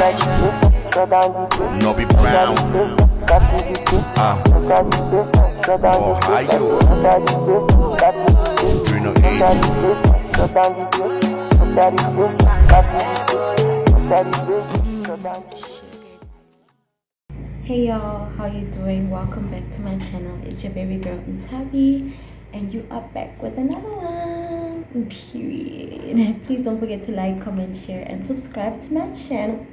No be brown. Ohio. Bruno Hey y'all, how you doing? Welcome back to my channel. It's your baby girl from Tabby, and you are back with another one. Period. Please don't forget to like, comment, share, and subscribe to my channel.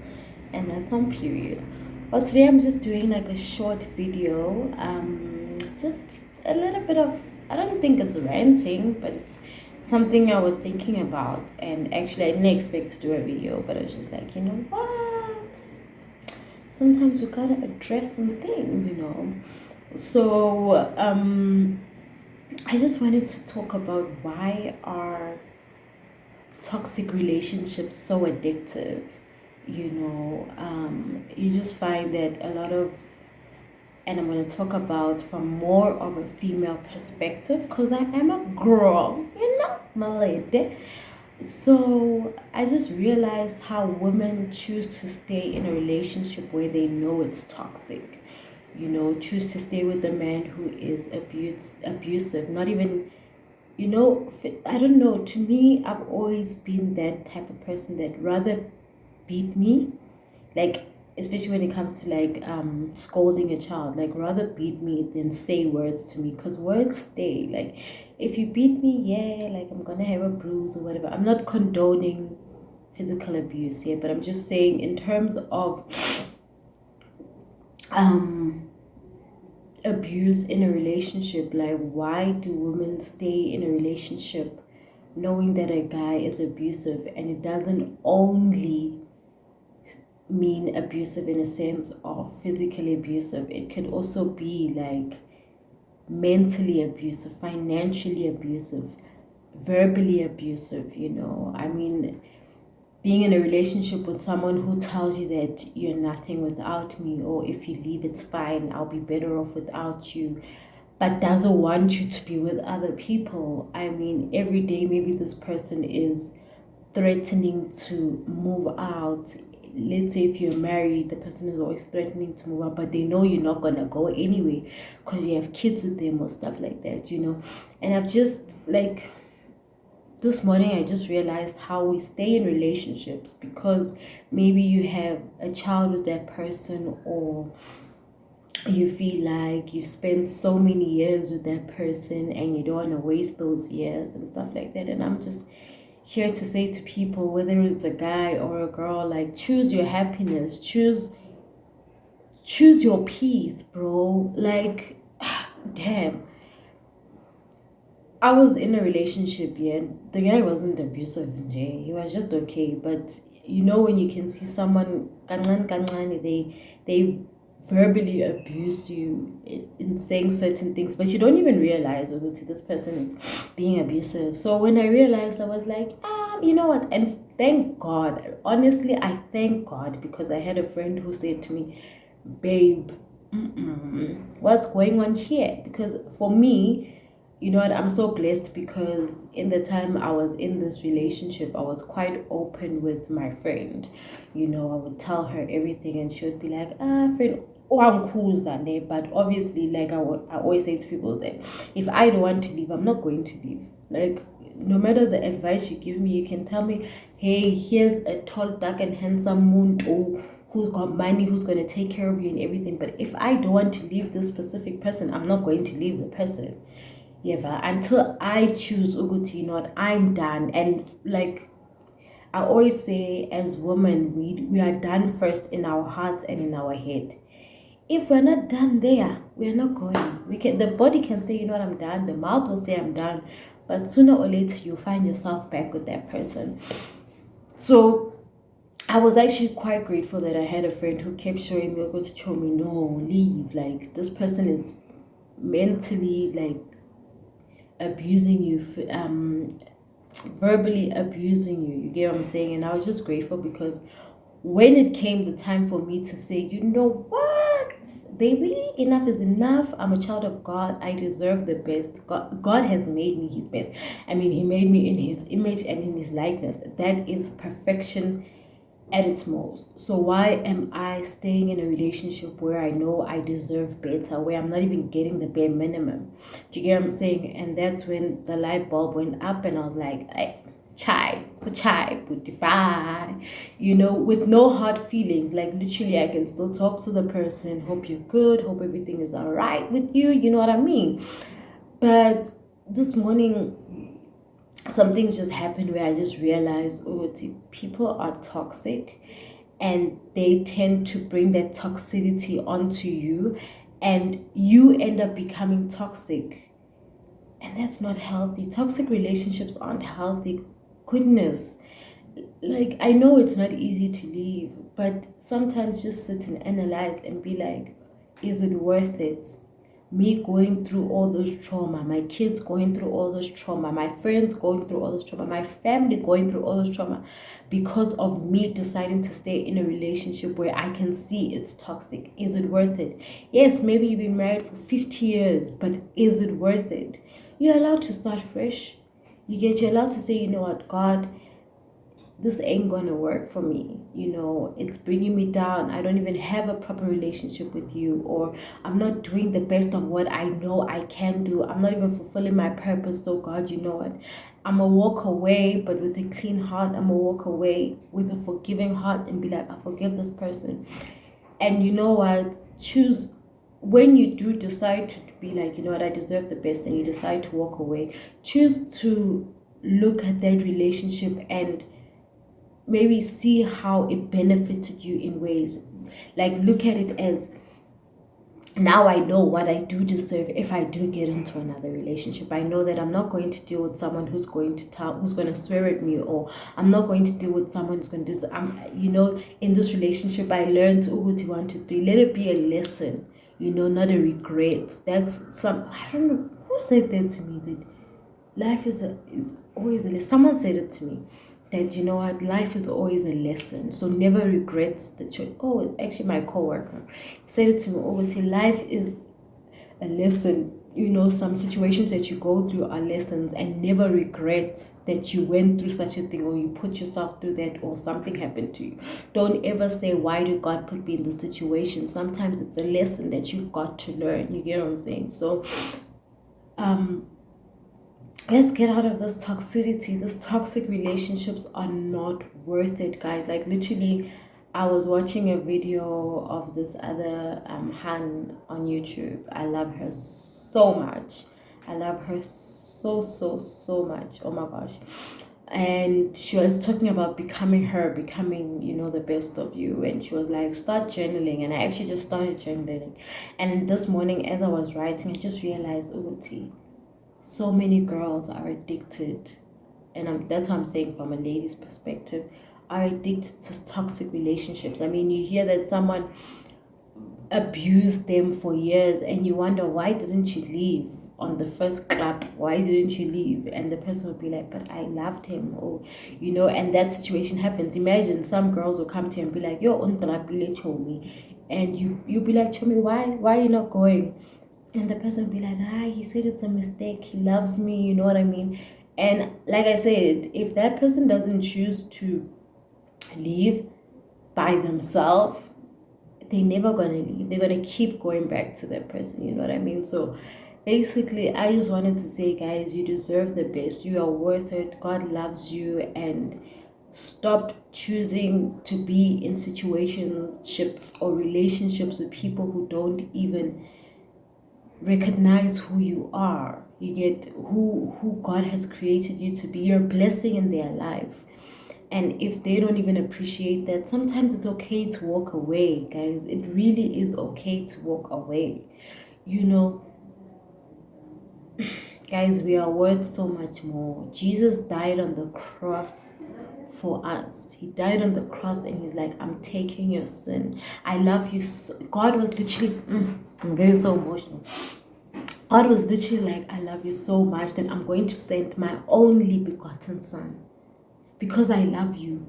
And that's on period. Well, today I'm just doing like a short video. Just a little bit of, I don't think it's ranting, but it's something I was thinking about. And actually, I didn't expect to do a video, but I was just like, you know what? Sometimes you gotta address some things, you know. So I just wanted to talk about why are toxic relationships so addictive. You know, you just find that a lot of, and I'm going to talk about from more of a female perspective because I am a girl, you know, my lady. So I just realized how women choose to stay in a relationship where they know it's toxic. You know, choose to stay with a man who is abusive. Not even, you know, I don't know. To me, I've always been that type of person that rather beat me, like especially when it comes to like scolding a child, like rather beat me than say words to me, because words stay. Like if you beat me, yeah, like I'm gonna have a bruise or whatever. I'm not condoning physical abuse here, but I'm just saying in terms of abuse in a relationship, like why do women stay in a relationship knowing that a guy is abusive? And it doesn't only mean abusive in a sense of physically abusive. It could also be like mentally abusive, financially abusive, verbally abusive, you know. I mean, being in a relationship with someone who tells you that you're nothing without me, or if you leave it's fine, I'll be better off without you, but doesn't want you to be with other people. I mean, every day maybe this person is threatening to move out. Let's say if you're married, the person is always threatening to move out, but they know you're not gonna go anyway because you have kids with them or stuff like that, you know. And I've just like this morning I just realized how we stay in relationships because maybe you have a child with that person, or you feel like you spent so many years with that person and you don't want to waste those years and stuff like that. And I'm just here to say to people, whether it's a guy or a girl, like choose your happiness, choose your peace, bro. Like damn, I was in a relationship, yeah, the guy wasn't abusive, he was just okay. But you know, when you can see someone they verbally abuse you in saying certain things, but you don't even realize, oh, this person is being abusive. So when I realized, I was like, you know what? And thank God, honestly, I thank God, because I had a friend who said to me, babe, what's going on here? Because for me, you know what, I'm so blessed because in the time I was in this relationship, I was quite open with my friend. You know, I would tell her everything and she would be like, friend, oh, I'm cool, Zane. But obviously, like I always say to people that if I don't want to leave, I'm not going to leave. Like, no matter the advice you give me, you can tell me, hey, here's a tall, dark, and handsome moon who's got money, who's going to take care of you and everything. But if I don't want to leave this specific person, I'm not going to leave the person. Yeah, until I choose Uguti, you know what, I'm done. And like I always say, as women, we are done first in our hearts and in our head. If we're not done there, we're not going. The body can say, you know what, I'm done. The mouth will say I'm done. But sooner or later, you'll find yourself back with that person. So I was actually quite grateful that I had a friend who kept showing me, go to show me, no, leave. Like, this person is mentally, like, abusing you, verbally abusing you. You get what I'm saying? And I was just grateful because when it came the time for me to say, you know what, baby, enough is enough. I'm a child of God. I deserve the best. God has made me his best. I mean, he made me in his image and in his likeness. That is perfection at its most. So why am I staying in a relationship where I know I deserve better, where I'm not even getting the bare minimum? Do you get what I'm saying? And that's when the light bulb went up and I was like, chai, bye. With no hard feelings. Like literally I can still talk to the person, hope you're good, hope everything is all right with you, you know what I mean? But this morning some things just happened where I just realized, oh, people are toxic and they tend to bring that toxicity onto you and you end up becoming toxic. And that's not healthy. Toxic relationships aren't healthy. Goodness. Like, I know it's not easy to leave, but sometimes just sit and analyze and be like, is it worth it? Me going through all this trauma, my kids going through all this trauma, my friends going through all this trauma, my family going through all this trauma because of me deciding to stay in a relationship where I can see it's toxic. Is it worth it? Yes, maybe you've been married for 50 years, but is it worth it? You're allowed to start fresh. You're allowed to say, you know what, God, this ain't gonna work for me. It's bringing me down. I don't even have a proper relationship with you, or I'm not doing the best of what I know I can do. I'm not even fulfilling my purpose. So God, you know what, I'm gonna walk away, but with a clean heart. I'm gonna walk away with a forgiving heart and be like, I forgive this person. And you know what, choose. When you do decide to be like, you know what, I deserve the best, and you decide to walk away, choose to look at that relationship and maybe see how it benefited you in ways. Like, look at it as, now I know what I do deserve if I do get into another relationship. I know that I'm not going to deal with someone who's going to swear at me, or I'm not going to deal with someone who's going to do. In this relationship I learned Uguti 1, 2, 3. Let it be a lesson, not a regret. I don't know who said that to me, that life is always a lesson. Someone said it to me, that you know what, life is always a lesson. So never regret the choice. Oh, it's actually my coworker said it to me. Oh, life is a lesson. Some situations that you go through are lessons, and never regret that you went through such a thing, or you put yourself through that, or something happened to you. Don't ever say, why did God put me in this situation? Sometimes it's a lesson that you've got to learn. You get what I'm saying? So let's get out of this toxicity. These toxic relationships are not worth it, guys. Like, literally, I was watching a video of this other Han on YouTube. I love her so much. I love her so much. Oh my gosh. And she was talking about becoming the best of you. And she was like, start journaling. And I actually just started journaling. And this morning, as I was writing, I just realized, Uguti, so many girls are addicted, and that's what I'm saying from a lady's perspective, are addicted to toxic relationships. I mean, you hear that someone abused them for years, and you wonder, why didn't you leave on the first clap? Why didn't you leave? And the person will be like, but I loved him. Or and that situation happens. Imagine some girls will come to you and be like, yo, Chomi, and you be like, Chomi, why are you not going? And the person will be like, he said it's a mistake, he loves me, you know what I mean? And like I said, if that person doesn't choose to leave by themselves, they're never gonna leave. They're gonna keep going back to that person, you know what I mean? So basically, I just wanted to say, guys, you deserve the best. You are worth it. God loves you. And stop choosing to be in situationships or relationships with people who don't even recognize who you are. You get who God has created you to be. You're a blessing in their life. And if they don't even appreciate that, sometimes it's okay to walk away, guys. It really is okay to walk away. Guys, we are worth so much more. Jesus died on the cross for us. He died on the cross and he's like, I'm taking your sin. I love you so. God was literally, I'm getting so emotional. God was literally like, I love you so much that I'm going to send my only begotten son because I love you.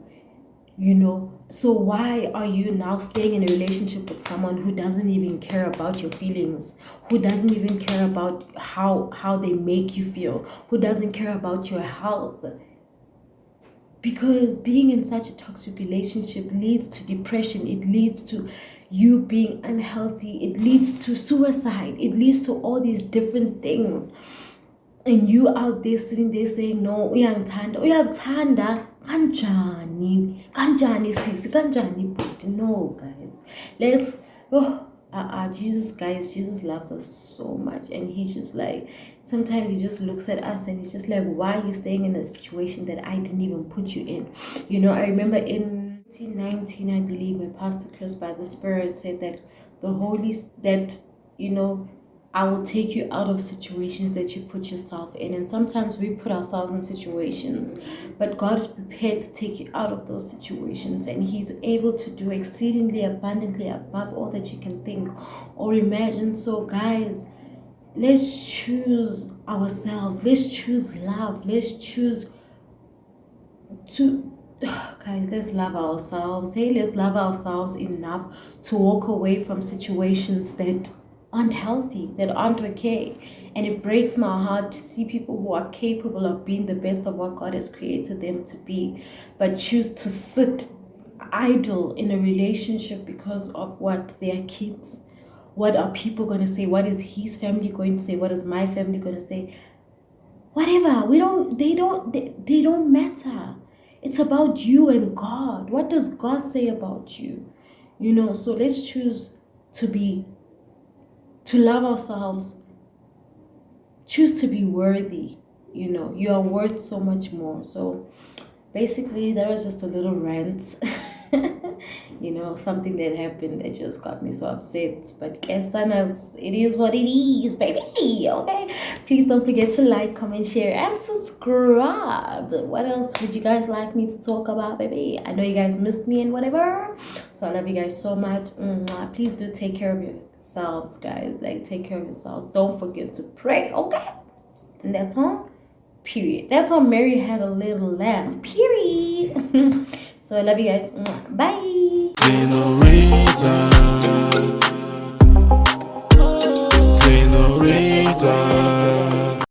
So why are you now staying in a relationship with someone who doesn't even care about your feelings, who doesn't even care about how they make you feel, who doesn't care about your health? Because being in such a toxic relationship leads to depression, it leads to you being unhealthy, it leads to suicide, it leads to all these different things. And you out there sitting there saying, no, uyangithanda kanjani sisi, kanjani bhuti. No, guys, let's Jesus, guys, Jesus loves us so much, and he's just like, sometimes he just looks at us and he's just like, why are you staying in a situation that I didn't even put you in? You know, I remember in 2019, I believe, when Pastor Chris by the Spirit said that I will take you out of situations that you put yourself in. And sometimes we put ourselves in situations, but God is prepared to take you out of those situations, and he's able to do exceedingly abundantly above all that you can think or imagine. So guys, let's choose ourselves, let's choose love, let's choose to guys, let's love ourselves. Hey, let's love ourselves enough to walk away from situations that aren't healthy, that aren't okay. And it breaks my heart to see people who are capable of being the best of what God has created them to be, but choose to sit idle in a relationship because of what their kids, what are people going to say, what is his family going to say, what is my family going to say, whatever. They don't matter. It's about you and God. What does God say about you? You know, so let's choose to love ourselves, choose to be worthy. You know, you are worth so much more. So basically, that was just a little rant. You know, something that happened that just got me so upset. But Kesanas, it is what it is, baby. Okay, please don't forget to like, comment, share, and subscribe. What else would you guys like me to talk about, baby? I know you guys missed me and whatever, so I love you guys so much. Please do take care of yourselves, guys. Like, take care of yourselves. Don't forget to pray, okay? And that's all. Period. That's how Mary had a little lamb. Period. So I love you guys. Bye.